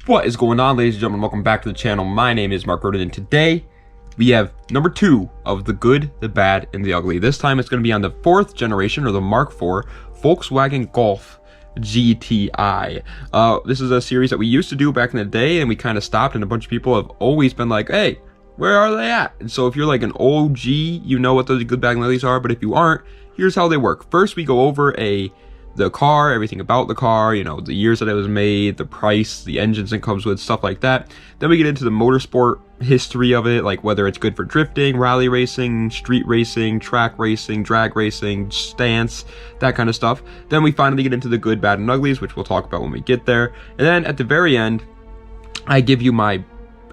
What is going on, ladies and gentlemen? Welcome back to the channel. My name is Mark Roden, and today we have number 2 of the good, the bad, and the ugly. This time it's going to be on the 4th generation, or the Mark IV Volkswagen Golf GTI. This is a series that we used to do back in the day, and we kind of stopped, and a bunch of people have always been like, hey, where are they at? And so if you're like an OG, you know what those good, bad, and uglies are, but if you aren't, here's how they work. First, we go over the car, everything about the car, you know, the years that it was made, the price, the engines it comes with, stuff like that. Then we get into the motorsport history of it, like whether it's good for drifting, rally racing, street racing, track racing, drag racing, stance, that kind of stuff. Then we finally get into the good, bad, and uglies, which we'll talk about when we get there. And then at the very end, I give you my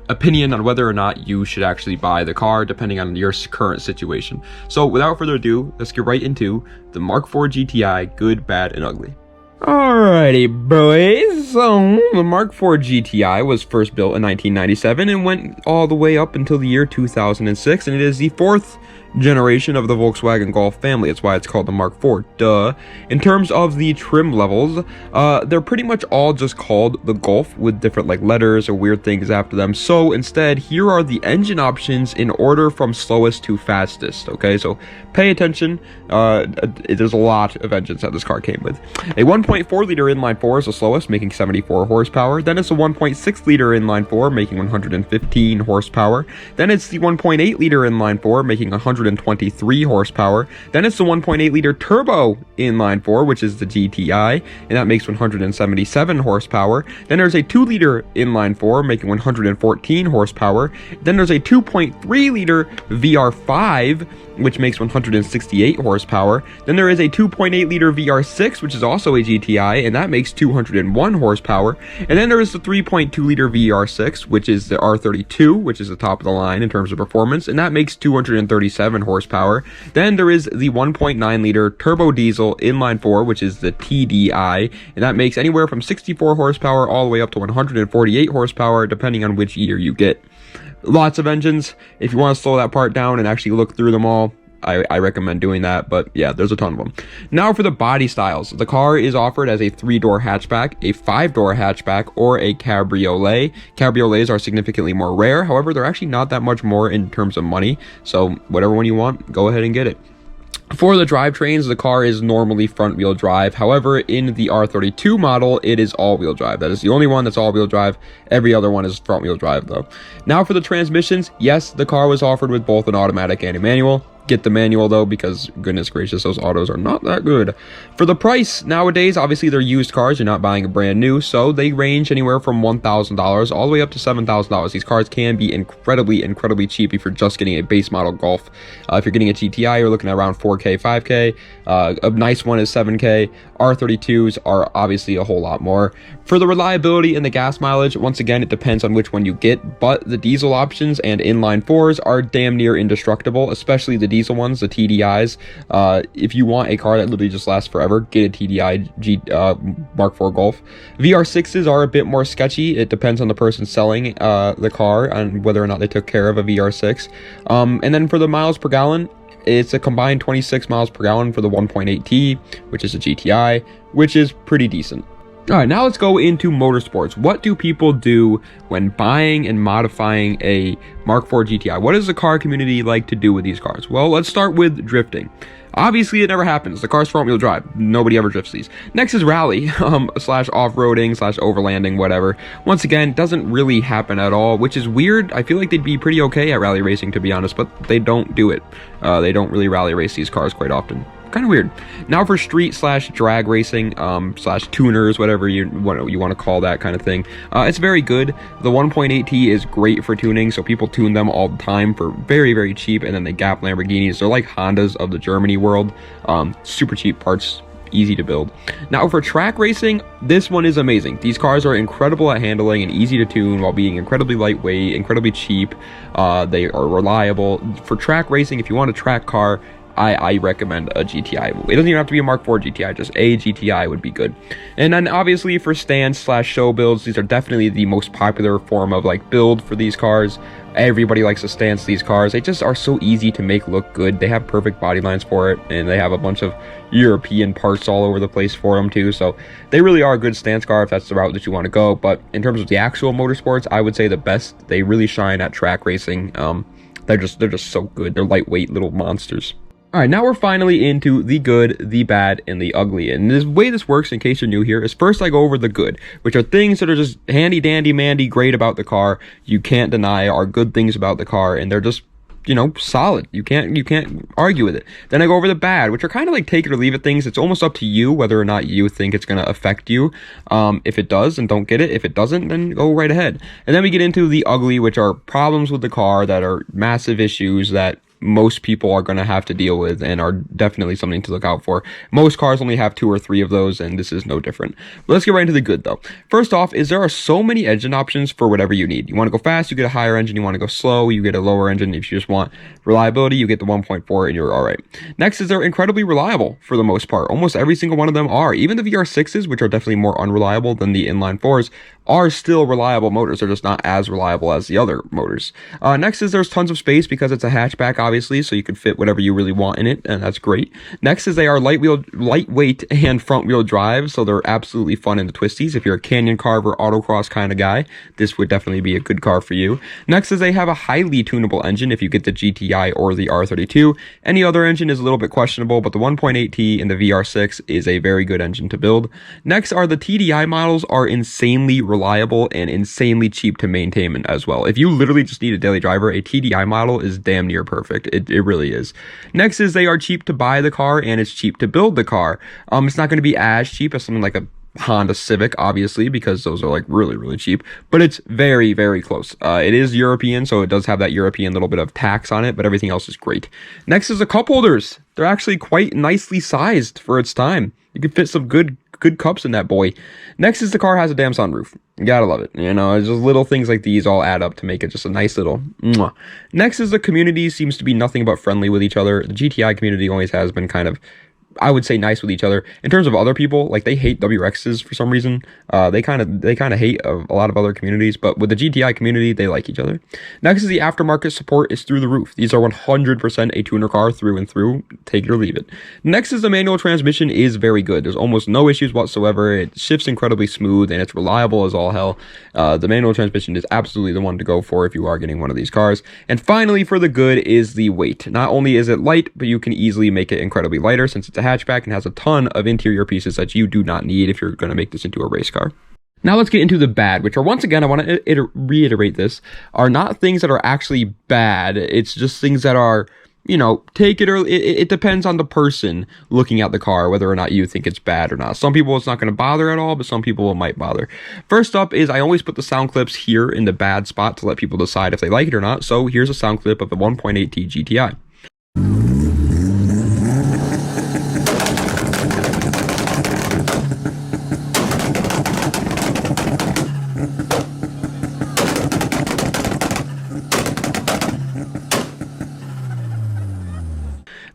opinion on whether or not you should actually buy the car, depending on your current situation. So without further ado, let's get right into the Mark IV GTI, good, bad, and ugly. Alrighty, boys. So the Mark IV GTI was first built in 1997 and went all the way up until the year 2006, and it is the 4th generation of the Volkswagen Golf family. That's why it's called the Mark IV. Duh. In terms of the trim levels, they're pretty much all just called the Golf with different like letters or weird things after them. So instead, here are the engine options in order from slowest to fastest. Okay, so pay attention. There's a lot of engines that this car came with. A 1.4 liter inline 4 is the slowest, making 74 horsepower. Then it's a 1.6 liter inline 4, making 115 horsepower. Then it's the 1.8 liter inline 4, making 123 horsepower. Then it's the 1.8 liter turbo inline 4, which is the GTI, and that makes 177 horsepower. Then there's a 2 liter inline 4, making 114 horsepower. Then there's a 2.3 liter VR5, which makes 168 horsepower. Then there is a 2.8 liter VR6, which is also a GTI, and that makes 201 horsepower. And then there is the 3.2 liter VR6, which is the R32, which is the top of the line in terms of performance, and that makes 237 horsepower. Then there is the 1.9 liter turbo diesel inline 4, which is the TDI, and that makes anywhere from 64 horsepower all the way up to 148 horsepower, depending on which year you get. Lots of engines. If you want to slow that part down and actually look through them all, I recommend doing that, but yeah, there's a ton of them. Now for the body styles. The car is offered as a 3-door hatchback, a 5-door hatchback, or a cabriolet. Cabriolets are significantly more rare. However, they're actually not that much more in terms of money, so whatever one you want, go ahead and get it. For the drivetrains, the car is normally front-wheel drive. However, in the R32 model, it is all-wheel drive. That is the only one that's all-wheel drive. Every other one is front-wheel drive, though. Now for the transmissions, yes, the car was offered with both an automatic and a manual. Get the manual though, because goodness gracious, those autos are not that good. For the price, nowadays, obviously they're used cars, you're not buying a brand new, so they range anywhere from $1,000 all the way up to $7,000. These cars can be incredibly cheap if you're just getting a base model Golf. If you're getting a GTI, you're looking at around 4K, 5K. A nice one is 7K. R32s are obviously a whole lot more. For the reliability and the gas mileage, once again, it depends on which one you get, but the diesel options and inline 4s are damn near indestructible, especially the diesel ones, the TDIs. If you want a car that literally just lasts forever, get a TDI Mark IV Golf. VR6s are a bit more sketchy. It depends on the person selling the car and whether or not they took care of a VR6. And then for the miles per gallon, it's a combined 26 miles per gallon for the 1.8T, which is a GTI, which is pretty decent. All right, now let's go into motorsports. What do people do when buying and modifying a Mark IV GTI? What does the car community like to do with these cars? Well, let's start with drifting. Obviously, it never happens. The car's front-wheel drive. Nobody ever drifts these. Next is rally, slash off-roading, slash overlanding, whatever. Once again, doesn't really happen at all, which is weird. I feel like they'd be pretty okay at rally racing, to be honest, but they don't do it. They don't really rally race these cars quite often. Kind of weird. Now for street slash drag racing, slash tuners, whatever you want to call that kind of thing. It's very good. The 1.8T is great for tuning, so people tune them all the time for very cheap, and then they gap Lamborghinis. They're like Hondas of the Germany world. Super cheap parts, easy to build. Now for track racing, this one is amazing. These cars are incredible at handling and easy to tune while being incredibly lightweight, incredibly cheap. They are reliable. For track racing, if you want a track car, I recommend a GTI. It doesn't even have to be a Mark IV GTI, just a GTI would be good. And then obviously for stance/show builds, these are definitely the most popular form of like build for these cars. Everybody likes to stance these cars. They just are so easy to make look good. They have perfect body lines for it, and they have a bunch of European parts all over the place for them too. So they really are a good stance car if that's the route that you want to go. But in terms of the actual motorsports, I would say the best. They really shine at track racing. They're just so good. They're lightweight little monsters. All right, now we're finally into the good, the bad, and the ugly. And the way this works, in case you're new here, is first I go over the good, which are things that are just handy, dandy, mandy, great about the car. You can't deny are good things about the car, and they're just, you know, solid. You can't argue with it. Then I go over the bad, which are kind of like take it or leave it things. It's almost up to you whether or not you think it's going to affect you. If it does, then don't get it. If it doesn't, then go right ahead. And then we get into the ugly, which are problems with the car that are massive issues that most people are going to have to deal with and are definitely something to look out for. Most cars only have 2 or 3 of those, and this is no different. But let's get right into the good though. First off, is there are so many engine options for whatever you need. You want to go fast, you get a higher engine. You want to go slow, you get a lower engine. If you just want reliability, you get the 1.4 and you're all right. Next is they're incredibly reliable for the most part. Almost every single one of them are. Even the VR6s, which are definitely more unreliable than the inline 4s, are still reliable motors. They're just not as reliable as the other motors. Next is there's tons of space because it's a hatchback, obviously, so you can fit whatever you really want in it, and that's great. Next is they are lightweight and front wheel drive, so they're absolutely fun in the twisties. If you're a canyon carver, autocross kind of guy, this would definitely be a good car for you. Next is they have a highly tunable engine if you get the GTI or the R32. Any other engine is a little bit questionable, but the 1.8T and the VR6 is a very good engine to build. Next are the TDI models are insanely reliable and insanely cheap to maintain as well. If you literally just need a daily driver, a TDI model is damn near perfect. It really is. Next is they are cheap to buy the car and it's cheap to build the car. It's not going to be as cheap as something like a Honda Civic, obviously, because those are like really cheap, but it's very close. It is European, so it does have that European little bit of tax on it, but everything else is great. Next is the cup holders. They're actually quite nicely sized for its time. You can fit some good cups in that boy. Next is the car has a damn sunroof. You gotta love it. You know, it's just little things like these all add up to make it just a nice little mwah. Next is the community seems to be nothing but friendly with each other. The GTI community always has been kind of, I would say, nice with each other. In terms of other people, like they hate WRXs for some reason. They kind of hate a lot of other communities, but with the GTI community, they like each other. Next is the aftermarket support is through the roof. These are 100% a tuner car through and through. Take it or leave it. Next is the manual transmission is very good. There's almost no issues whatsoever. It shifts incredibly smooth and it's reliable as all hell. The manual transmission is absolutely the one to go for if you are getting one of these cars. And finally, for the good is the weight. Not only is it light, but you can easily make it incredibly lighter since it's a hatchback and has a ton of interior pieces that you do not need if you're going to make this into a race car. Now let's get into the bad, which are, once again, I want to reiterate this, are not things that are actually bad. It's just things that are, you know, take it or it depends on the person looking at the car, whether or not you think it's bad or not. Some people it's not going to bother at all, but some people it might bother. First up is I always put the sound clips here in the bad spot to let people decide if they like it or not. So here's a sound clip of the 1.8T GTI.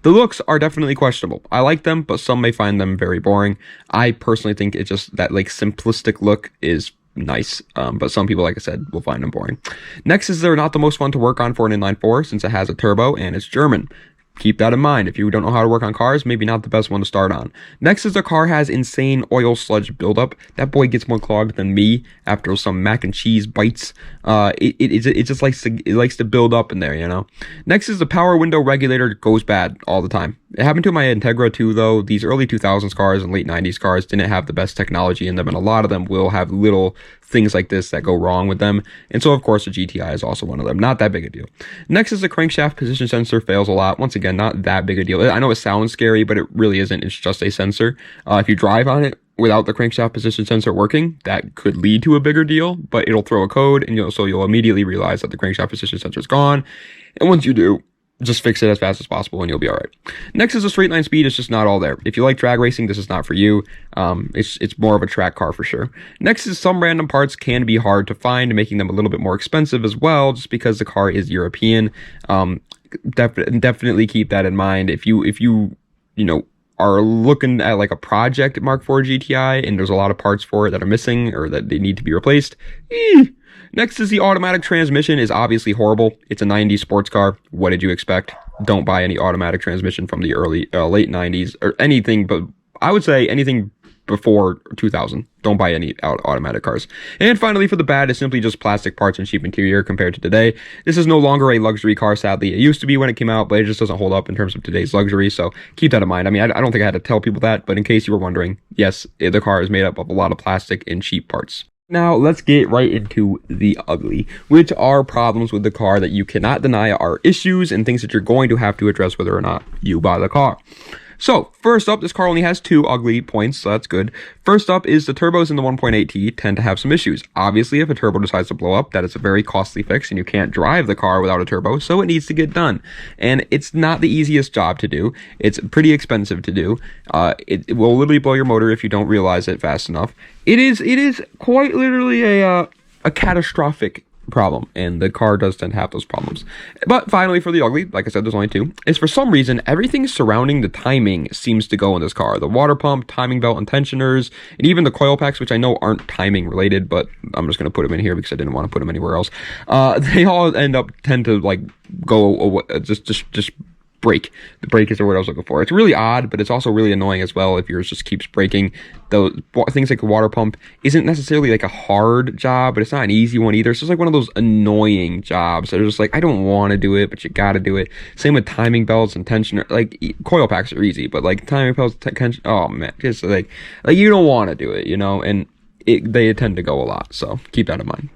The looks are definitely questionable. I like them, but some may find them very boring. I personally think it's just that like simplistic look is nice, but some people, like I said, will find them boring. Next is they're not the most fun to work on for an inline 4 since it has a turbo and it's German. Keep that in mind. If you don't know how to work on cars, maybe not the best one to start on. Next is the car has insane oil sludge buildup. That boy gets more clogged than me after some mac and cheese bites. It just likes to build up in there, you know. Next is the power window regulator goes bad all the time. It happened to my Integra too, though. These early 2000s cars and late 90s cars didn't have the best technology in them, and a lot of them will have little things like this that go wrong with them. And so, of course, the GTI is also one of them. Not that big a deal. Next is the crankshaft position sensor fails a lot. Once again, not that big a deal. I know it sounds scary, but it really isn't. It's just a sensor. If you drive on it without the crankshaft position sensor working, that could lead to a bigger deal, but it'll throw a code, and you'll immediately realize that the crankshaft position sensor is gone. And once you do, just fix it as fast as possible and you'll be all right. Next is the straight line speed. It's just not all there. If you like drag racing, this is not for you. It's more of a track car for sure. Next is some random parts can be hard to find, making them a little bit more expensive as well, just because the car is European. definitely keep that in mind. If you you know, are looking at like a project Mark IV GTI and there's a lot of parts for it that are missing or that they need to be replaced, Next is the automatic transmission is obviously horrible. It's a 90s sports car. What did you expect? Don't buy any automatic transmission from the late 90s or anything, but I would say anything before 2000. Don't buy any automatic cars. And finally, for the bad, is simply just plastic parts and cheap interior compared to today. This is no longer a luxury car, sadly. It used to be when it came out, but it just doesn't hold up in terms of today's luxury, so keep that in mind. I mean, I don't think I had to tell people that, but in case you were wondering, yes, the car is made up of a lot of plastic and cheap parts. Now, let's get right into the ugly, which are problems with the car that you cannot deny are issues and things that you're going to have to address whether or not you buy the car. So, first up, this car only has 2 ugly points, so that's good. First up is the turbos in the 1.8T tend to have some issues. Obviously, if a turbo decides to blow up, that is a very costly fix, and you can't drive the car without a turbo, so it needs to get done. And it's not the easiest job to do. It's pretty expensive to do. It will literally blow your motor if you don't realize it fast enough. It is quite literally a catastrophic problem, and the car does tend to have those problems. But finally, for the ugly, like I said, there's only 2, is for some reason everything surrounding the timing seems to go in this car. The water pump, timing belt and tensioners, and even the coil packs, which I know aren't timing related, but I'm just going to put them in here because I didn't want to put them anywhere else. They all tend to like go just break. The break is the word I was looking for. It's really odd, but it's also really annoying as well if yours just keeps breaking. Those things like the water pump isn't necessarily like a hard job, but it's not an easy one either. It's just like one of those annoying jobs that are just like, I don't want to do it, but you gotta do it. Same with timing belts and tensioner. Like coil packs are easy, but like timing belts, oh man, just like you don't want to do it, you know, and they tend to go a lot. So keep that in mind.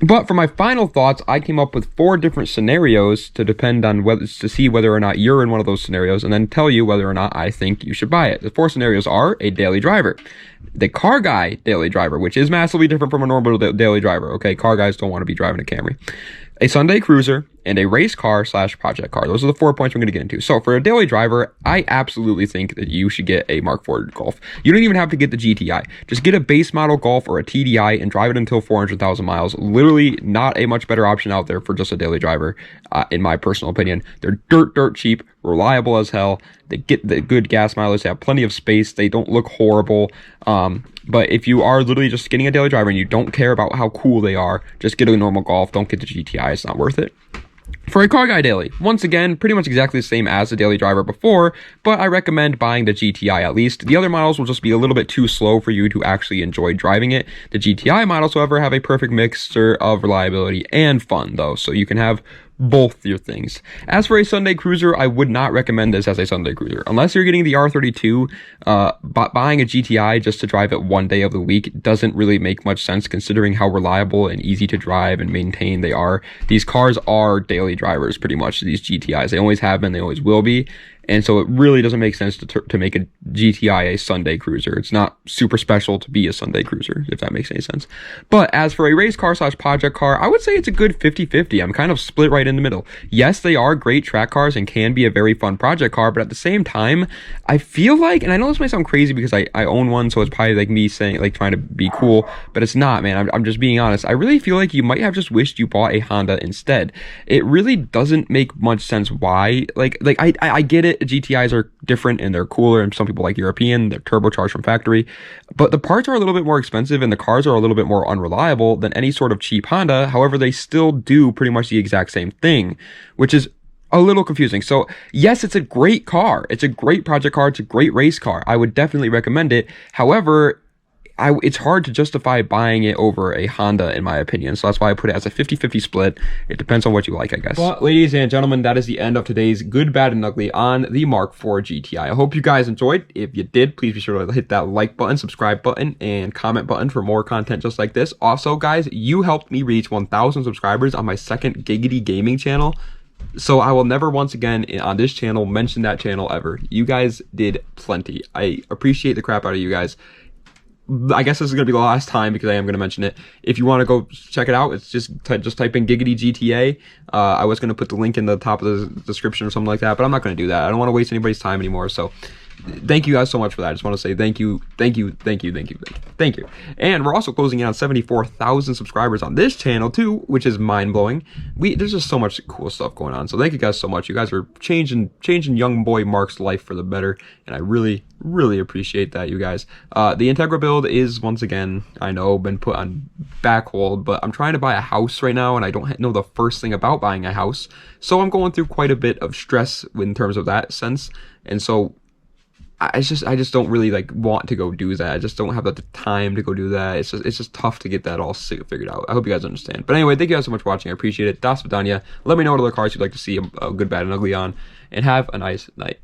But for my final thoughts, I came up with 4 different scenarios to see whether or not you're in one of those scenarios, and then tell you whether or not I think you should buy it. The 4 scenarios are a daily driver, the car guy daily driver, which is massively different from a normal daily driver. Okay, car guys don't want to be driving a Camry. A Sunday cruiser, and a race car / project car. Those are the 4 points we're going to get into. So for a daily driver, I absolutely think that you should get a Mark IV Golf. You don't even have to get the GTI. Just get a base model Golf or a TDI and drive it until 400,000 miles. Literally not a much better option out there for just a daily driver, in my personal opinion. They're dirt cheap, reliable as hell. They get the good gas mileage. They have plenty of space. They don't look horrible. But if you are literally just getting a daily driver and you don't care about how cool they are, just get a normal Golf. Don't get the GTI. It's not worth it. For a car guy daily, once again, pretty much exactly the same as the daily driver before, but I recommend buying the GTI at least. The other models will just be a little bit too slow for you to actually enjoy driving it. The GTI models, however, have a perfect mixture of reliability and fun, though, so you can have both your things. As for a Sunday cruiser, I would not recommend this as a Sunday cruiser. Unless you're getting the R32, buying a GTI just to drive it one day of the week doesn't really make much sense considering how reliable and easy to drive and maintain they are. These cars are daily drivers pretty much, these GTIs. They always have been, they always will be. And so it really doesn't make sense to make a GTI a Sunday cruiser. It's not super special to be a Sunday cruiser, if that makes any sense. But as for a race car / project car, I would say it's a good 50-50. I'm kind of split right in the middle. Yes, they are great track cars and can be a very fun project car, but at the same time, I feel like, and I know this might sound crazy because I own one, so it's probably like me saying, like trying to be cool, but it's not, man. I'm just being honest. I really feel like you might have just wished you bought a Honda instead. It really doesn't make much sense why. Like I get it. GTIs are different and they're cooler, and some people like European, they're turbocharged from factory, but the parts are a little bit more expensive and the cars are a little bit more unreliable than any sort of cheap Honda. However, they still do pretty much the exact same thing, which is a little confusing. So yes, it's a great car. It's a great project car. It's a great race car. I would definitely recommend it. However, it's hard to justify buying it over a Honda, in my opinion. So that's why I put it as a 50-50 split. It depends on what you like, I guess. Well, ladies and gentlemen, that is the end of today's Good, Bad, and Ugly on the Mark IV GTI. I hope you guys enjoyed. If you did, please be sure to hit that like button, subscribe button, and comment button for more content just like this. Also, guys, you helped me reach 1,000 subscribers on my second Giggity Gaming channel. So I will never once again on this channel mention that channel ever. You guys did plenty. I appreciate the crap out of you guys. I guess this is going to be the last time because I am going to mention it. If you want to go check it out, it's just type in Giggity GTA. I was going to put the link in the top of the description or something like that, but I'm not going to do that. I don't want to waste anybody's time anymore. So thank you guys so much for that. I just want to say thank you. And we're also closing in on 74,000 subscribers on this channel too, which is mind-blowing. There's just so much cool stuff going on. So thank you guys so much. You guys are changing young boy Mark's life for the better, and I really appreciate that, you guys. The Integra build is, once again, I know, been put on back hold, but I'm trying to buy a house right now, and I don't know the first thing about buying a house, so I'm going through quite a bit of stress in terms of that sense. And so I just don't really like want to go do that. I just don't have the time to go do that. It's just tough to get that all figured out. I hope you guys understand. But anyway, thank you guys so much for watching. I appreciate it. Das Vidania. Let me know what other cars you'd like to see a good, bad, and ugly on, and have a nice night.